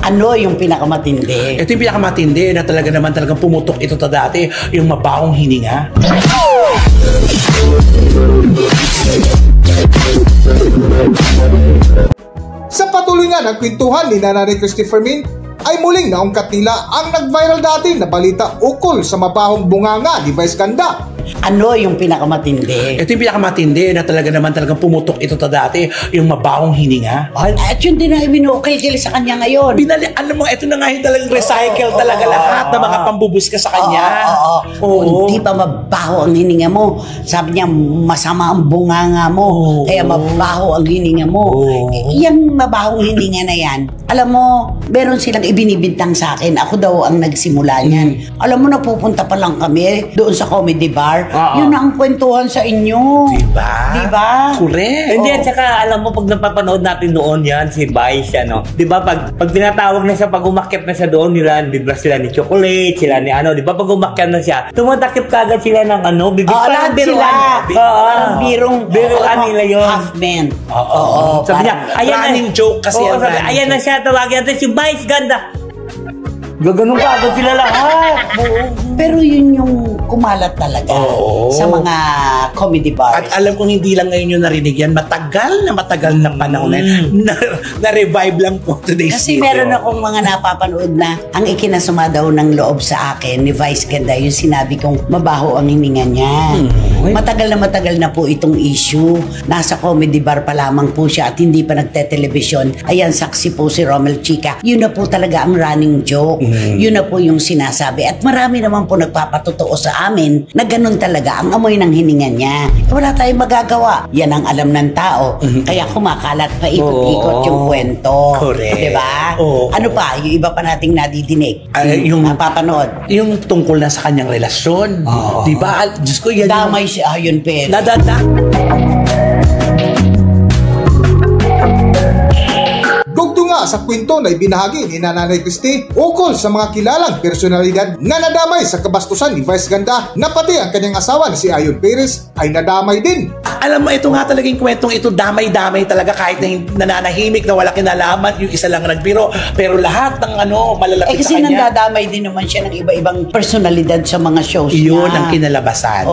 Ano yung pinakamatindi? Ito yung pinakamatindi na talagang pumutok ito dati, yung mabahong hininga. Sa patuloy nga ng kwentuhan ni Nanay Christy Fermin, ay muling naungkat nila ang nag-viral dati na balita ukol sa mabahong bunganga ni Vice Ganda. Ano yung pinakamatindi? Ito yung pinakamatindi na talagang pumutok ito dati, yung mabahong hininga. At yun din ang ibinukil sa kanya ngayon. Alam mo, ito na nga yung talagang recycle talaga lahat na mga pambubusga sa kanya. Kung di pa mabaho ang hininga mo, sabi niya masama ang bunganga mo, kaya mabaho ang hininga mo. Yung mabahong hininga na yan, alam mo, meron silang ibinibintang sa akin. Ako daw ang nagsimula niyan. Alam mo, napupunta pa lang kami doon sa comedy bar. Yun na ang kwentuhan sa inyo. Diba? Correct. Hindi, at saka alam mo, pag napapanood natin noon yan, si Vice, diba, pag tinatawag na siya, pag umakyat na siya doon, diba sila ni Chocolate, sila ni diba, pag umakyat na siya, tumatakip kagad sila ng bibig. Lahat sila. Biruan nila yun. Half-men. Sabi niya, running joke kasi yan. Ayan na siya, tawagin natin si Vice Ganda. Gaganon ka agad sila lahat. Pero yun yung kumalat talaga sa mga comedy bars. At alam kong hindi lang ngayon yung narinig yan, matagal na panahon na-revive lang po today's Kasi video. meron akong mga napapanood na ang ikinasama daw ng loob sa akin ni Vice Ganda, yung sinabi kong mabaho ang hininga niya. Matagal na po itong issue. Nasa comedy bar pa lamang po siya at hindi pa nagte-telebisyon. Ayan, saksi po si Romel Chica. Yun na po talaga ang running joke. Yun na po yung sinasabi. At marami naman po nagpapatotoo sa amin na ganun talaga ang amoy ng hininga niya. Wala tayong magagawa. Yan ang alam ng tao. Kaya kumakalat pa ikot-ikot yung kwento. Correct. Diba? Ano pa? Yung iba pa nating nadidinig. Yung napapanood. Yung tungkol na sa kanyang relasyon. Diba? Diyos ko, yan damay siya. Yun, pero. Sa kwento na ibinahagi ni Nanay Christy ukol sa mga kilalang personalidad na nadamay sa kabastusan ni Vice Ganda na pati ang kanyang asawa na si Ayon Perez ay nadamay din. Alam mo, ito nga talagang kwentong ito, damay-damay talaga kahit na nananahimik na wala kinalaman, yung isa lang nagbiro, pero lahat ng malalapit kasi sa kanya. nandadamay din naman siya ng iba-ibang personalidad sa mga shows niya. Yun ang kinalabasan.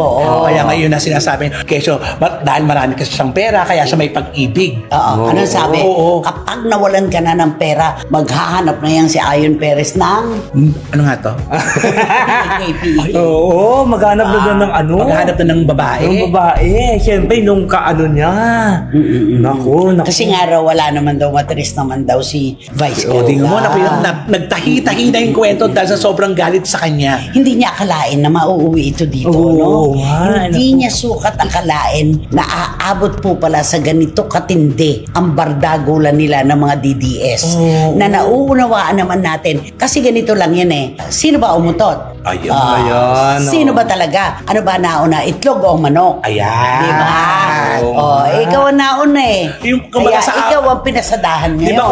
Kaya ngayon na sinasabi, kesyo, dahil marami kasi siyang pera, kaya siya may pag-ibig. Anong sabi? Kapag nawalan ka na ng pera, maghahanap na yan si Ayon Perez ng... Ano nga to? Maghanap na doon ng Maghanap na ng babae. Ng babae. Siyempre, nung niya. Naku. Kasi nga raw, wala naman daw, matiris naman daw si Vice Ganda. Tingnan mo, nagtahi-tahi na yung kwento dahil sa sobrang galit sa kanya. Hindi niya akalain na mauuwi ito dito, Hindi niya sukat akalain na aabot po pala sa ganito katindi ang bardagulan nila ng mga DDS. Na nauunawaan naman natin. Kasi ganito lang yan Sino ba umutot? Ayan. Sino ba talaga? Ano ba nauna? Itlog o manok? Ayan. Diba? Ikaw ang nauna Yung, kumbaga, kaya ikaw ang pinasadahan ngayon. Diba